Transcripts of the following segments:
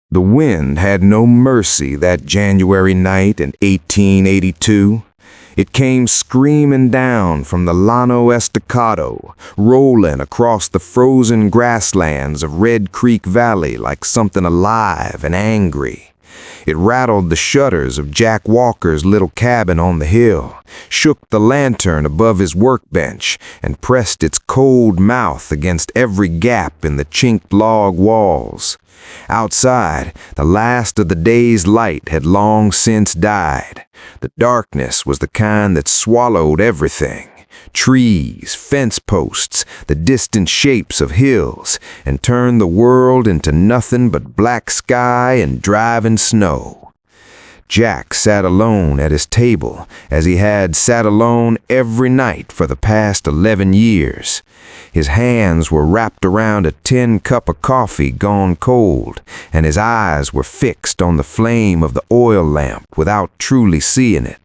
The wind had no mercy that January night in 1882. It came screaming down from the Llano Estacado, rolling across the frozen grasslands of Red Creek Valley like something alive and angry. It rattled the shutters of Jack Walker's little cabin on the hill, shook the lantern above his workbench, and pressed its cold mouth against every gap in the chinked log walls. Outside, the last of the day's light had long since died. The darkness was the kind that swallowed everything. Trees, fence posts, the distant shapes of hills, and turned the world into nothing but black sky and driving snow. Jack sat alone at his table, as he had sat alone every night for the past 11 years. His hands were wrapped around a tin cup of coffee gone cold, and his eyes were fixed on the flame of the oil lamp without truly seeing it.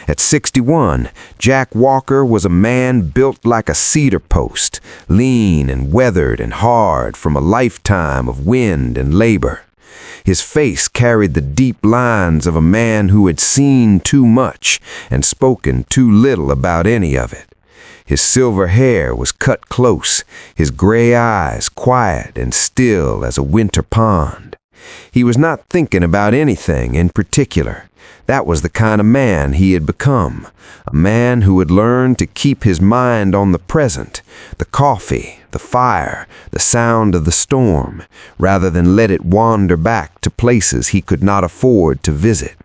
At 61, Jack Walker was a man built like a cedar post, lean and weathered and hard from a lifetime of wind and labor. His face carried the deep lines of a man who had seen too much and spoken too little about any of it. His silver hair was cut close, his gray eyes quiet and still as a winter pond. He was not thinking about anything in particular. That was the kind of man he had become, a man who had learned to keep his mind on the present, the coffee, the fire, the sound of the storm, rather than let it wander back to places he could not afford to visit.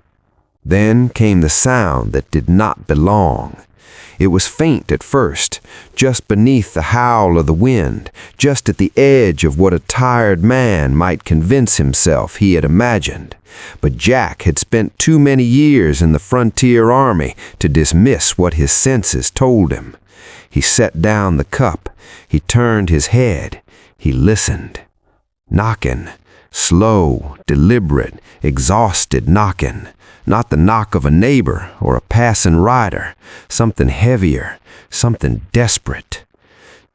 Then came the sound that did not belong. It was faint at first, just beneath the howl of the wind, just at the edge of what a tired man might convince himself he had imagined. But Jack had spent too many years in the frontier army to dismiss what his senses told him. He set down the cup, he turned his head, he listened. Knocking, slow, deliberate, exhausted knocking. Not the knock of a neighbor or a passing rider, something heavier, something desperate.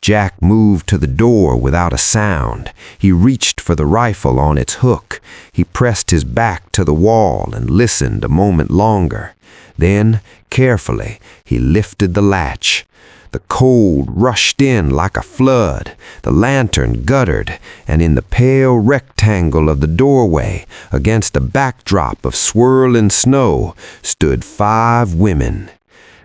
Jack moved to the door without a sound. He reached for the rifle on its hook. He pressed his back to the wall and listened a moment longer. Then, carefully, he lifted the latch. The cold rushed in like a flood, the lantern guttered, and in the pale rectangle of the doorway, against a backdrop of swirling snow, stood 5 women.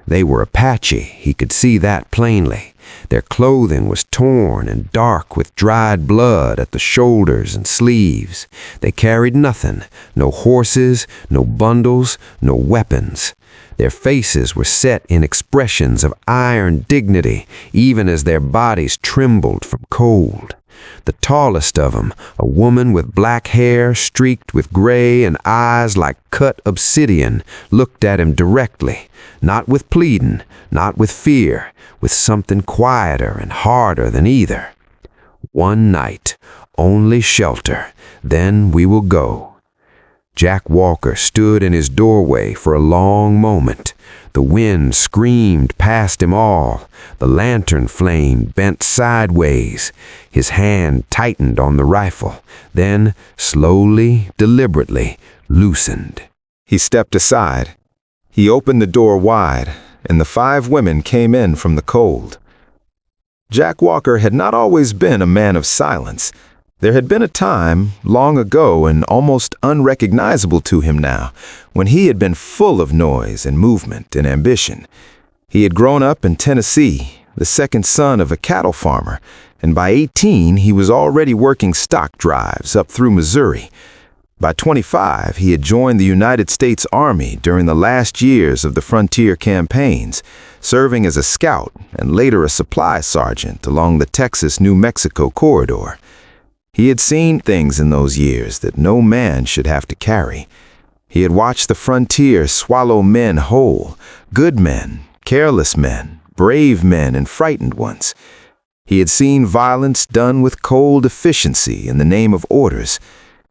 They were Apache, he could see that plainly. Their clothing was torn and dark with dried blood at the shoulders and sleeves. They carried nothing, no horses, no bundles, no weapons. Their faces were set in expressions of iron dignity, even as their bodies trembled from cold. The tallest of them, a woman with black hair streaked with gray and eyes like cut obsidian, looked at him directly, not with pleading, not with fear, with something quieter and harder than either. "One night, only shelter, then we will go." Jack Walker stood in his doorway for a long moment. The wind screamed past him all. The lantern flame bent sideways. His hand tightened on the rifle, then slowly, deliberately, loosened. He stepped aside. He opened the door wide, and the 5 women came in from the cold. Jack Walker had not always been a man of silence. There had been a time, long ago and almost unrecognizable to him now, when he had been full of noise and movement and ambition. He had grown up in Tennessee, the second son of a cattle farmer, and by 18 he was already working stock drives up through Missouri. By 25 he had joined the United States Army during the last years of the frontier campaigns, serving as a scout and later a supply sergeant along the Texas-New Mexico corridor. He had seen things in those years that no man should have to carry. He had watched the frontier swallow men whole, good men, careless men, brave men, and frightened ones. He had seen violence done with cold efficiency in the name of orders.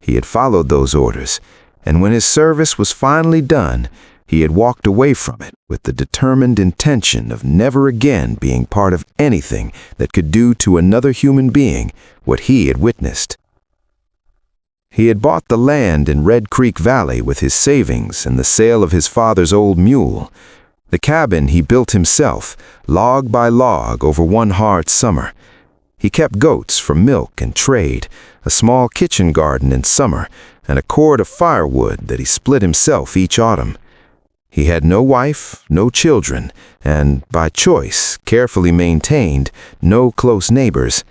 He had followed those orders, and when his service was finally done, he had walked away from it with the determined intention of never again being part of anything that could do to another human being what he had witnessed. He had bought the land in Red Creek Valley with his savings and the sale of his father's old mule. The cabin he built himself, log by log, over one hard summer. He kept goats for milk and trade, a small kitchen garden in summer, and a cord of firewood that he split himself each autumn. He had no wife, no children, and, by choice, carefully maintained, no close neighbors.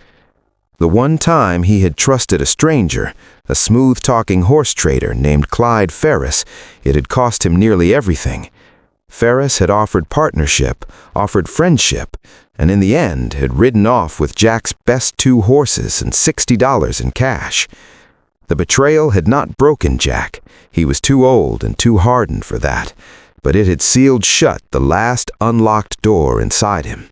The one time he had trusted a stranger, a smooth-talking horse trader named Clyde Ferris, it had cost him nearly everything. Ferris had offered partnership, offered friendship, and in the end had ridden off with Jack's best 2 horses and $60 in cash. The betrayal had not broken Jack. He was too old and too hardened for that, but it had sealed shut the last unlocked door inside him.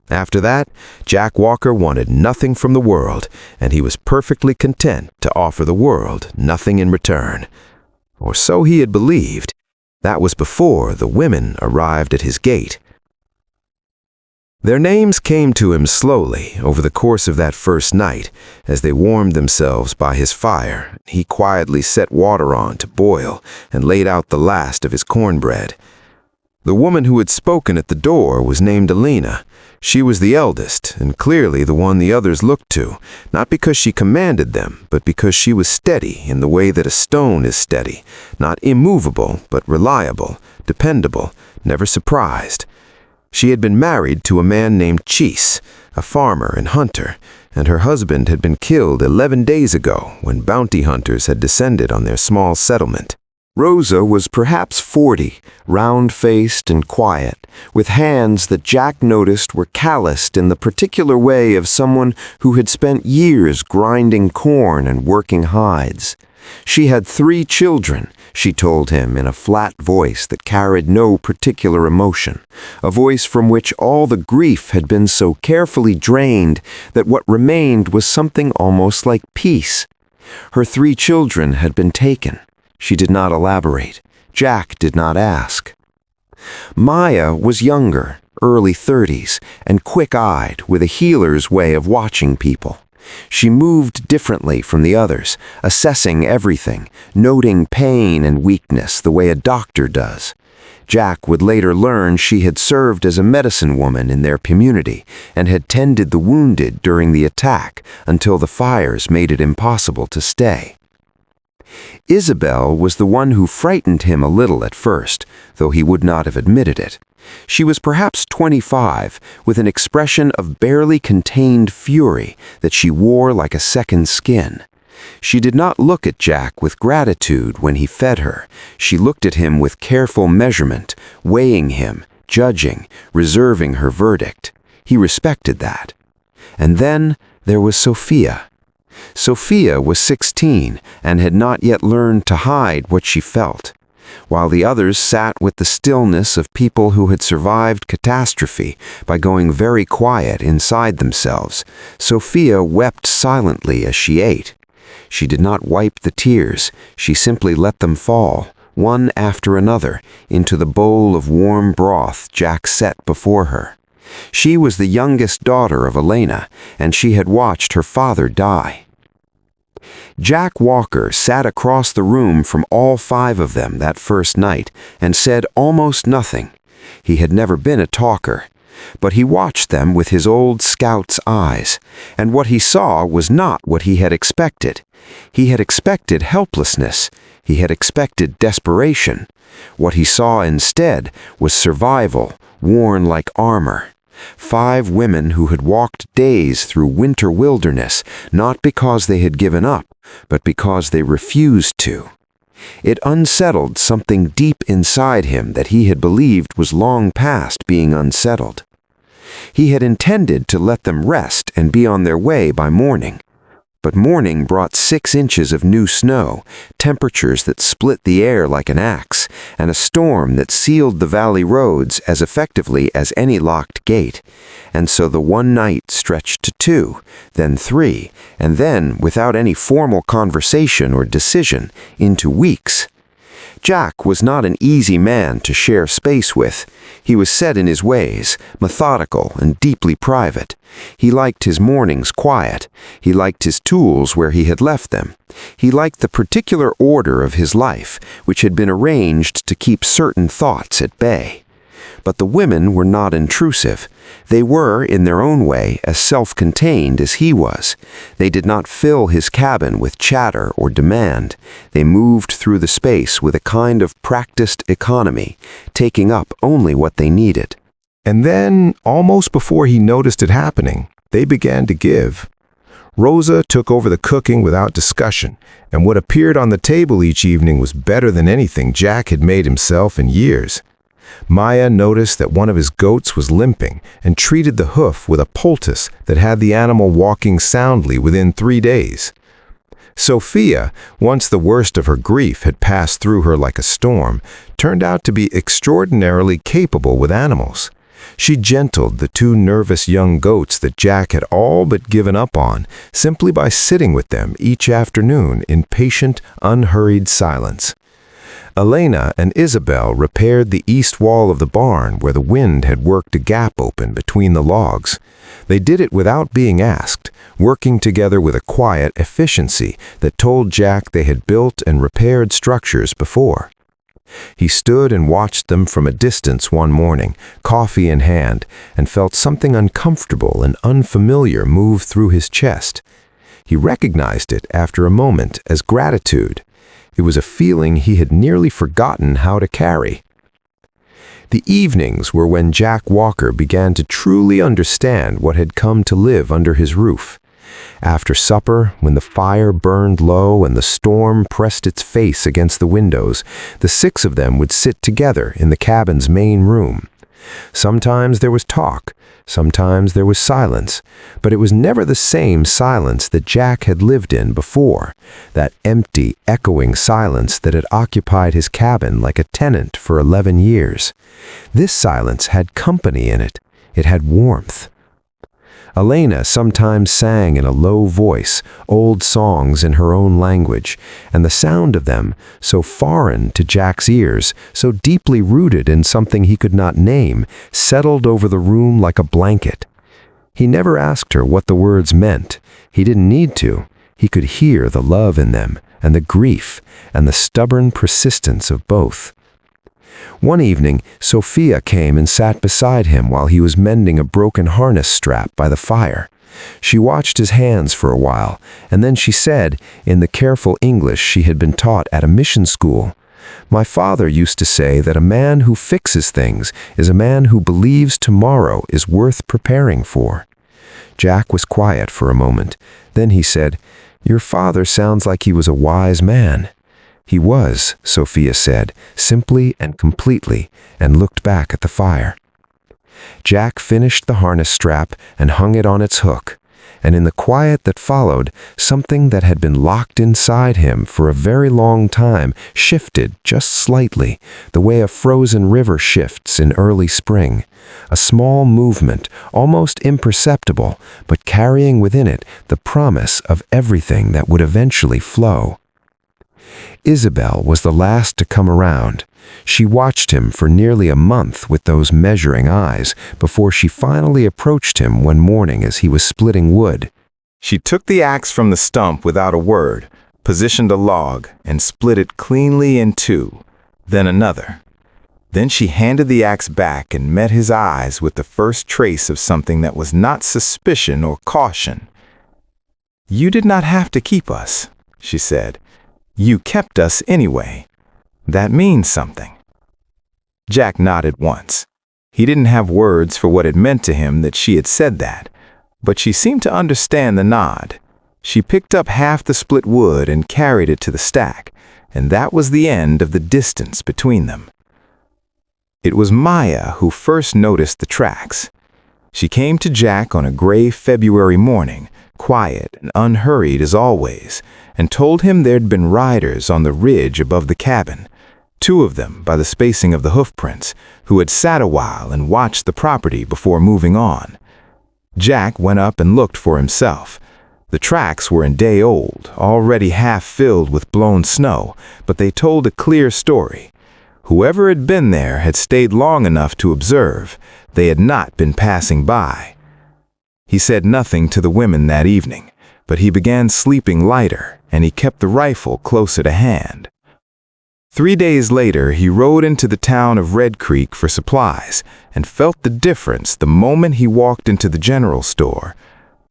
After that, Jack Walker wanted nothing from the world, and he was perfectly content to offer the world nothing in return. Or so he had believed. That was before the women arrived at his gate. Their names came to him slowly over the course of that first night. As they warmed themselves by his fire, he quietly set water on to boil and laid out the last of his cornbread. The woman who had spoken at the door was named Alina. She was the eldest, and clearly the one the others looked to, not because she commanded them, but because she was steady in the way that a stone is steady, not immovable, but reliable, dependable, never surprised. She had been married to a man named Cheese, a farmer and hunter, and her husband had been killed 11 days ago when bounty hunters had descended on their small settlement. Rosa was perhaps 40, round-faced and quiet, with hands that Jack noticed were calloused in the particular way of someone who had spent years grinding corn and working hides. She had 3 children, she told him in a flat voice that carried no particular emotion, a voice from which all the grief had been so carefully drained that what remained was something almost like peace. Her 3 children had been taken. She did not elaborate. Jack did not ask. Maya was younger, early 30s, and quick-eyed, with a healer's way of watching people. She moved differently from the others, assessing everything, noting pain and weakness the way a doctor does. Jack would later learn she had served as a medicine woman in their community and had tended the wounded during the attack until the fires made it impossible to stay. Isabel was the one who frightened him a little at first, though he would not have admitted it. She was perhaps 25, with an expression of barely contained fury that she wore like a second skin. She did not look at Jack with gratitude when he fed her. She looked at him with careful measurement, weighing him, judging, reserving her verdict. He respected that. And then there was Sophia. Sophia was 16 and had not yet learned to hide what she felt. While the others sat with the stillness of people who had survived catastrophe by going very quiet inside themselves, Sophia wept silently as she ate. She did not wipe the tears, she simply let them fall, one after another, into the bowl of warm broth Jack set before her. She was the youngest daughter of Elena, and she had watched her father die. Jack Walker sat across the room from all 5 of them that first night and said almost nothing. He had never been a talker, but he watched them with his old scout's eyes, and what he saw was not what he had expected. He had expected helplessness. He had expected desperation. What he saw instead was survival, worn like armor. 5 women who had walked days through winter wilderness, not because they had given up, but because they refused to. It unsettled something deep inside him that he had believed was long past being unsettled. He had intended to let them rest and be on their way by morning. But morning brought 6 inches of new snow, temperatures that split the air like an axe, and a storm that sealed the valley roads as effectively as any locked gate. And so the one night stretched to 2, then 3, and then, without any formal conversation or decision, into weeks. Jack was not an easy man to share space with. He was set in his ways, methodical and deeply private. He liked his mornings quiet. He liked his tools where he had left them. He liked the particular order of his life, which had been arranged to keep certain thoughts at bay. But the women were not intrusive. They were, in their own way, as self-contained as he was. They did not fill his cabin with chatter or demand. They moved through the space with a kind of practiced economy, taking up only what they needed. And then, almost before he noticed it happening, they began to give. Rosa took over the cooking without discussion, and what appeared on the table each evening was better than anything Jack had made himself in years. Maya noticed that one of his goats was limping and treated the hoof with a poultice that had the animal walking soundly within 3 days. Sophia, once the worst of her grief had passed through her like a storm, turned out to be extraordinarily capable with animals. She gentled the 2 nervous young goats that Jack had all but given up on, simply by sitting with them each afternoon in patient, unhurried silence. Elena and Isabel repaired the east wall of the barn where the wind had worked a gap open between the logs. They did it without being asked, working together with a quiet efficiency that told Jack they had built and repaired structures before. He stood and watched them from a distance one morning, coffee in hand, and felt something uncomfortable and unfamiliar move through his chest. He recognized it after a moment as gratitude. It was a feeling he had nearly forgotten how to carry. The evenings were when Jack Walker began to truly understand what had come to live under his roof. After supper, when the fire burned low and the storm pressed its face against the windows, the 6 of them would sit together in the cabin's main room. Sometimes there was talk, sometimes there was silence, but it was never the same silence that Jack had lived in before, that empty, echoing silence that had occupied his cabin like a tenant for 11 years. This silence had company in it. It had warmth. Elena sometimes sang in a low voice old songs in her own language, and the sound of them, so foreign to Jack's ears, so deeply rooted in something he could not name, settled over the room like a blanket. He never asked her what the words meant. He didn't need to. He could hear the love in them, and the grief, and the stubborn persistence of both. One evening, Sophia came and sat beside him while he was mending a broken harness strap by the fire. She watched his hands for a while, and then she said, in the careful English she had been taught at a mission school, "My father used to say that a man who fixes things is a man who believes tomorrow is worth preparing for." Jack was quiet for a moment. Then he said, "Your father sounds like he was a wise man." "He was," Sophia said, simply and completely, and looked back at the fire. Jack finished the harness strap and hung it on its hook, and in the quiet that followed, something that had been locked inside him for a very long time shifted just slightly, the way a frozen river shifts in early spring. A small movement, almost imperceptible, but carrying within it the promise of everything that would eventually flow. Isabel was the last to come around. She watched him for nearly a month with those measuring eyes before she finally approached him one morning as he was splitting wood. She took the axe from the stump without a word, positioned a log, and split it cleanly in 2, then another. Then she handed the axe back and met his eyes with the first trace of something that was not suspicion or caution. "You did not have to keep us," she said. "You kept us anyway. That means something." Jack nodded once. He didn't have words for what it meant to him that she had said that, but she seemed to understand the nod. She picked up half the split wood and carried it to the stack, and that was the end of the distance between them. It was Maya who first noticed the tracks. She came to Jack on a gray February morning, quiet and unhurried as always, and told him there'd been riders on the ridge above the cabin, 2 of them by the spacing of the hoofprints, who had sat a while and watched the property before moving on. Jack went up and looked for himself. The tracks were a day old, already half filled with blown snow, but they told a clear story. Whoever had been there had stayed long enough to observe. They had not been passing by. He said nothing to the women that evening, but he began sleeping lighter, and he kept the rifle closer to hand. 3 days later, he rode into the town of Red Creek for supplies and felt the difference the moment he walked into the general store.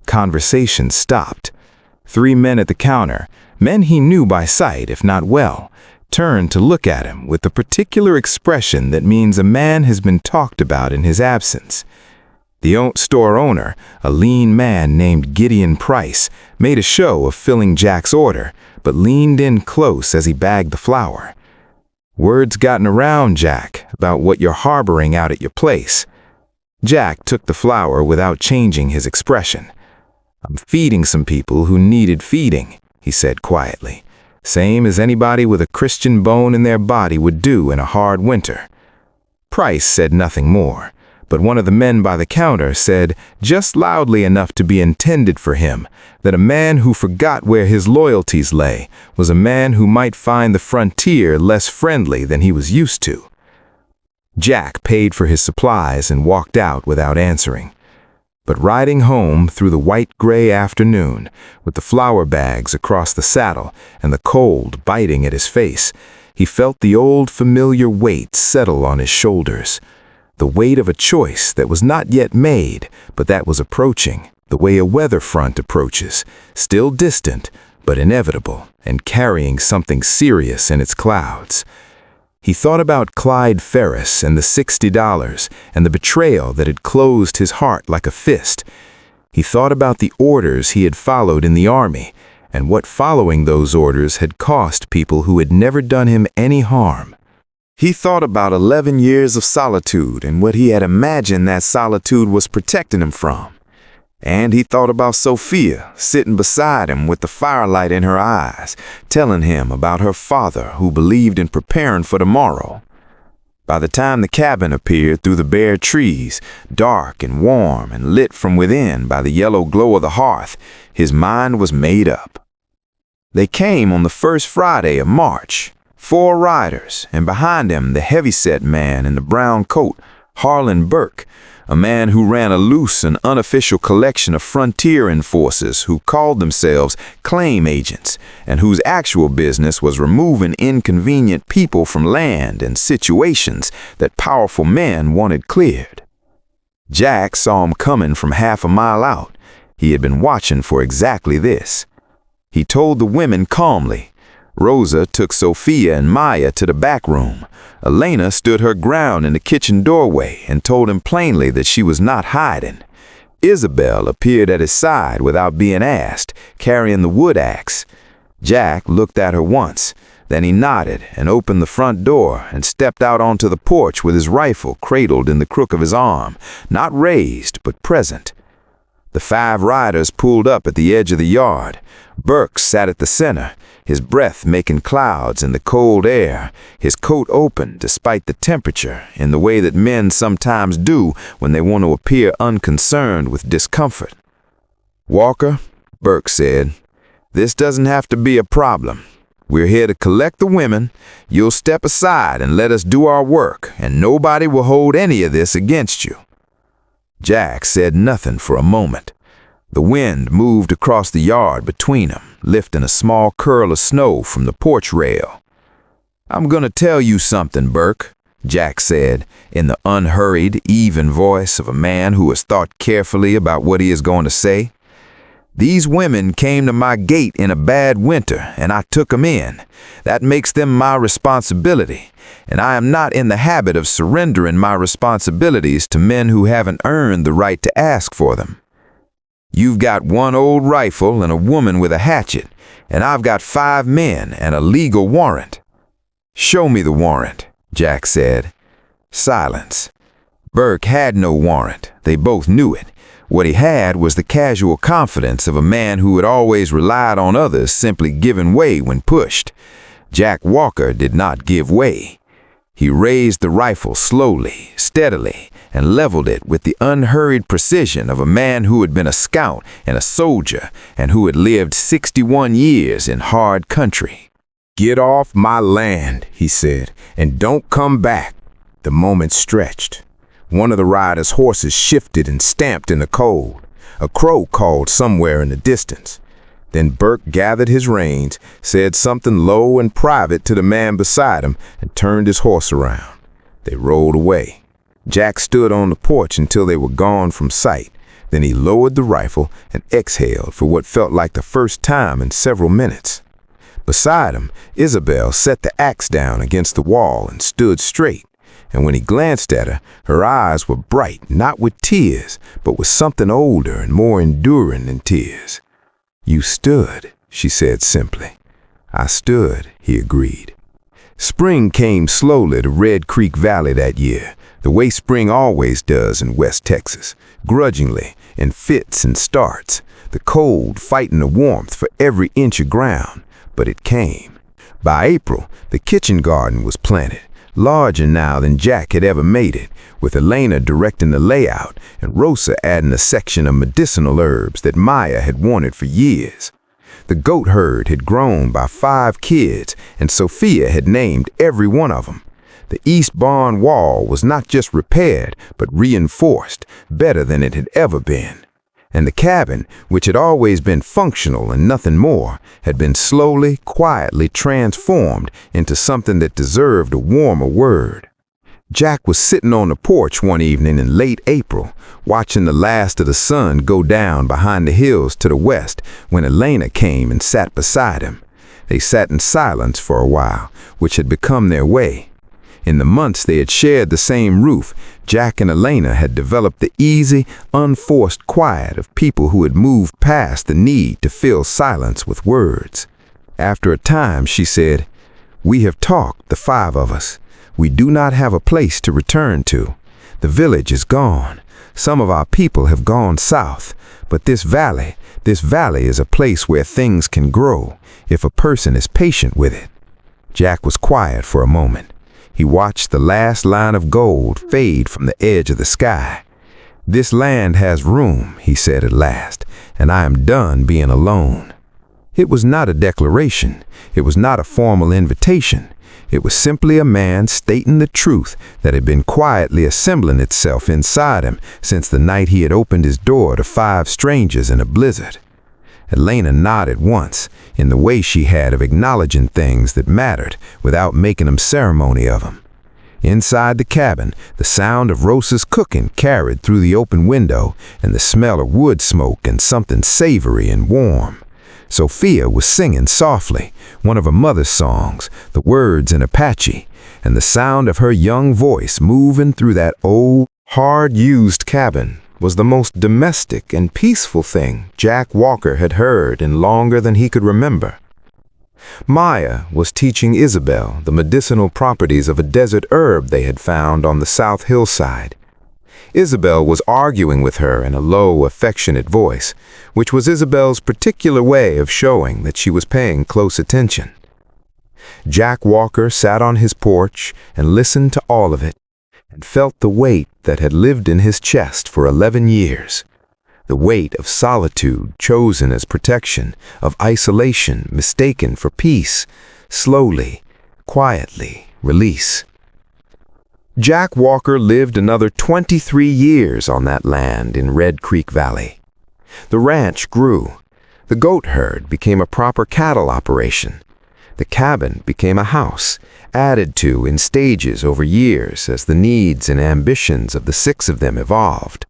Conversation stopped. 3 men at the counter, men he knew by sight if not well, turned to look at him with the particular expression that means a man has been talked about in his absence. The store owner, a lean man named Gideon Price, made a show of filling Jack's order, but leaned in close as he bagged the flour. "Word's gotten around, Jack, about what you're harboring out at your place." Jack took the flour without changing his expression. "I'm feeding some people who needed feeding," he said quietly. "Same as anybody with a Christian bone in their body would do in a hard winter." Price said nothing more, but one of the men by the counter said, just loudly enough to be intended for him, that a man who forgot where his loyalties lay was a man who might find the frontier less friendly than he was used to. Jack paid for his supplies and walked out without answering. But riding home through the white-gray afternoon, with the flour bags across the saddle and the cold biting at his face, he felt the old familiar weight settle on his shoulders. The weight of a choice that was not yet made, but that was approaching, the way a weather front approaches, still distant, but inevitable, and carrying something serious in its clouds. He thought about Clyde Ferris and the $60 and the betrayal that had closed his heart like a fist. He thought about the orders he had followed in the army, and what following those orders had cost people who had never done him any harm. He thought about 11 years of solitude and what he had imagined that solitude was protecting him from. And he thought about Sophia sitting beside him with the firelight in her eyes, telling him about her father who believed in preparing for tomorrow. By the time the cabin appeared through the bare trees, dark and warm and lit from within by the yellow glow of the hearth, his mind was made up. They came on the first Friday of March. 4 riders, and behind him the heavy-set man in the brown coat, Harlan Burke, a man who ran a loose and unofficial collection of frontier enforcers who called themselves claim agents, and whose actual business was removing inconvenient people from land and situations that powerful men wanted cleared. Jack saw him coming from half a mile out. He had been watching for exactly this. He told the women calmly. Rosa took Sophia and Maya to the back room. Elena stood her ground in the kitchen doorway and told him plainly that she was not hiding. Isabel appeared at his side without being asked, carrying the wood axe. Jack looked at her once, then he nodded and opened the front door and stepped out onto the porch with his rifle cradled in the crook of his arm, not raised but present. The 5 riders pulled up at the edge of the yard. Burke sat at the center, his breath making clouds in the cold air, his coat open despite the temperature, in the way that men sometimes do when they want to appear unconcerned with discomfort. "Walker," Burke said, "this doesn't have to be a problem. We're here to collect the women. You'll step aside and let us do our work, and nobody will hold any of this against you." Jack said nothing for a moment. The wind moved across the yard between them, lifting a small curl of snow from the porch rail. "I'm gonna tell you something, Burke," Jack said, in the unhurried, even voice of a man who has thought carefully about what he is going to say. "These women came to my gate in a bad winter, and I took them in. That makes them my responsibility, and I am not in the habit of surrendering my responsibilities to men who haven't earned the right to ask for them. You've got 1 old rifle and a woman with a hatchet, and I've got 5 men and a legal warrant." "Show me the warrant," Jack said. Silence. Burke had no warrant. They both knew it. What he had was the casual confidence of a man who had always relied on others simply giving way when pushed. Jack Walker did not give way. He raised the rifle slowly, steadily, and leveled it with the unhurried precision of a man who had been a scout and a soldier and who had lived 61 years in hard country. "Get off my land," he said, "and don't come back." The moment stretched. One of the riders' horses shifted and stamped in the cold. A crow called somewhere in the distance. Then Burke gathered his reins, said something low and private to the man beside him, and turned his horse around. They rolled away. Jack stood on the porch until they were gone from sight. Then he lowered the rifle and exhaled for what felt like the first time in several minutes. Beside him, Isabel set the axe down against the wall and stood straight. And when he glanced at her, her eyes were bright, not with tears, but with something older and more enduring than tears. "You stood," she said simply. "I stood," he agreed. Spring came slowly to Red Creek Valley that year, the way spring always does in West Texas, grudgingly, in fits and starts, the cold fighting the warmth for every inch of ground. But it came. By April, the kitchen garden was planted, larger now than Jack had ever made it, with Elena directing the layout and Rosa adding a section of medicinal herbs that Maya had wanted for years. The goat herd had grown by 5 kids, and Sophia had named every one of them. The east barn wall was not just repaired, but reinforced, better than it had ever been. And the cabin, which had always been functional and nothing more, had been slowly, quietly transformed into something that deserved a warmer word. Jack was sitting on the porch one evening in late April, watching the last of the sun go down behind the hills to the west, when Elena came and sat beside him. They sat in silence for a while, which had become their way. In the months they had shared the same roof, Jack and Elena had developed the easy, unforced quiet of people who had moved past the need to fill silence with words. After a time, she said, "We have talked, the 5 of us. We do not have a place to return to. The village is gone. Some of our people have gone south. But this valley is a place where things can grow, if a person is patient with it." Jack was quiet for a moment. He watched the last line of gold fade from the edge of the sky. "This land has room," he said at last, "and I am done being alone." It was not a declaration. It was not a formal invitation. It was simply a man stating the truth that had been quietly assembling itself inside him since the night he had opened his door to 5 strangers in a blizzard. Elena nodded once, in the way she had of acknowledging things that mattered without making them ceremony of them. Inside the cabin, the sound of Rosa's cooking carried through the open window, and the smell of wood smoke and something savory and warm. Sophia was singing softly, one of her mother's songs, the words in Apache, and the sound of her young voice moving through that old, hard-used cabin was the most domestic and peaceful thing Jack Walker had heard in longer than he could remember. Maya was teaching Isabel the medicinal properties of a desert herb they had found on the south hillside. Isabel was arguing with her in a low, affectionate voice, which was Isabel's particular way of showing that she was paying close attention. Jack Walker sat on his porch and listened to all of it, and felt the weight that had lived in his chest for 11 years. The weight of solitude chosen as protection, of isolation mistaken for peace, slowly, quietly release. Jack Walker lived another 23 years on that land in Red Creek Valley. The ranch grew. The goat herd became a proper cattle operation. The cabin became a house, added to in stages over years as the needs and ambitions of the 6 of them evolved.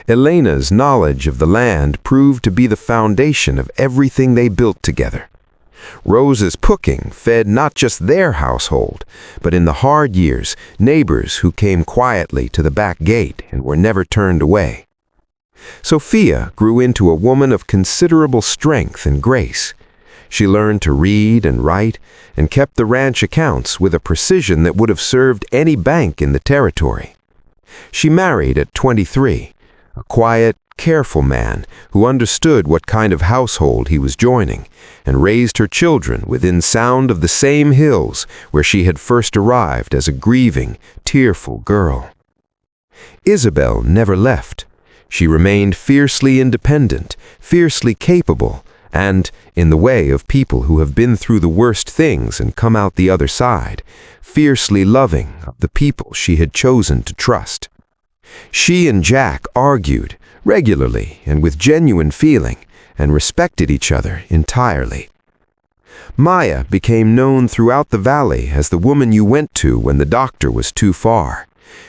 Elena's knowledge of the land proved to be the foundation of everything they built together. Rosa's cooking fed not just their household, but in the hard years, neighbors who came quietly to the back gate and were never turned away. Sophia grew into a woman of considerable strength and grace. She learned to read and write and kept the ranch accounts with a precision that would have served any bank in the territory. She married at 23, a quiet, careful man who understood what kind of household he was joining, and raised her children within sound of the same hills where she had first arrived as a grieving, tearful girl. Isabel never left. She remained fiercely independent, fiercely capable, and, in the way of people who have been through the worst things and come out the other side, fiercely loving of the people she had chosen to trust. She and Jack argued, regularly and with genuine feeling, and respected each other entirely. Maya became known throughout the valley as the woman you went to when the doctor was too far.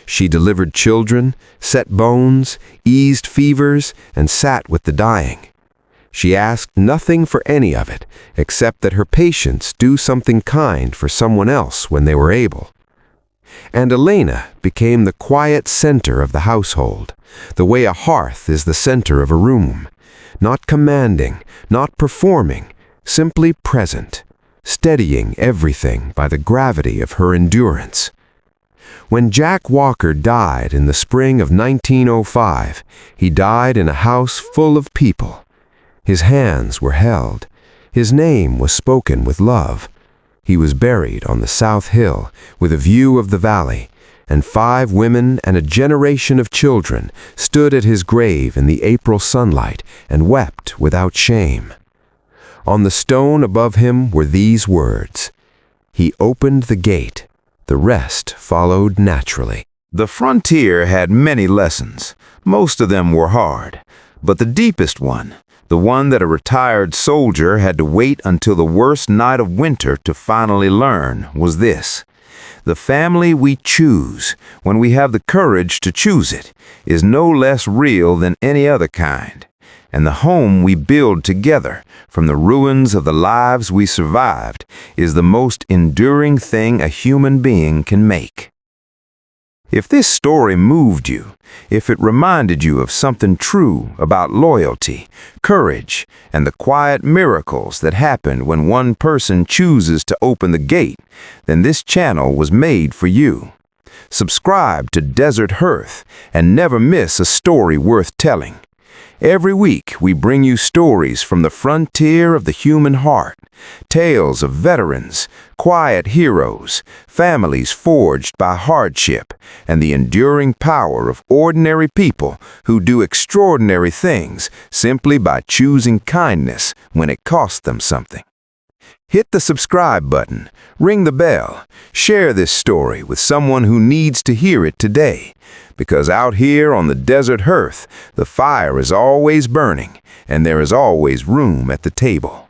She delivered children, set bones, eased fevers, and sat with the dying. She asked nothing for any of it, except that her patients do something kind for someone else when they were able. And Elena became the quiet center of the household, the way a hearth is the center of a room, not commanding, not performing, simply present, steadying everything by the gravity of her endurance. When Jack Walker died in the spring of 1905, he died in a house full of people. His hands were held. His name was spoken with love. He was buried on the South Hill with a view of the valley, and 5 women and a generation of children stood at his grave in the April sunlight and wept without shame. On the stone above him were these words: "He opened the gate. The rest followed naturally." The frontier had many lessons. Most of them were hard, but the deepest one, the one that a retired soldier had to wait until the worst night of winter to finally learn, was this: the family we choose, when we have the courage to choose it, is no less real than any other kind. And the home we build together, from the ruins of the lives we survived, is the most enduring thing a human being can make. If this story moved you, if it reminded you of something true about loyalty, courage, and the quiet miracles that happen when one person chooses to open the gate, then this channel was made for you. Subscribe to Desert Hearth and never miss a story worth telling. Every week, we bring you stories from the frontier of the human heart, tales of veterans, quiet heroes, families forged by hardship, and the enduring power of ordinary people who do extraordinary things simply by choosing kindness when it costs them something. Hit the subscribe button, ring the bell, share this story with someone who needs to hear it today. Because out here on the desert hearth, the fire is always burning, and there is always room at the table.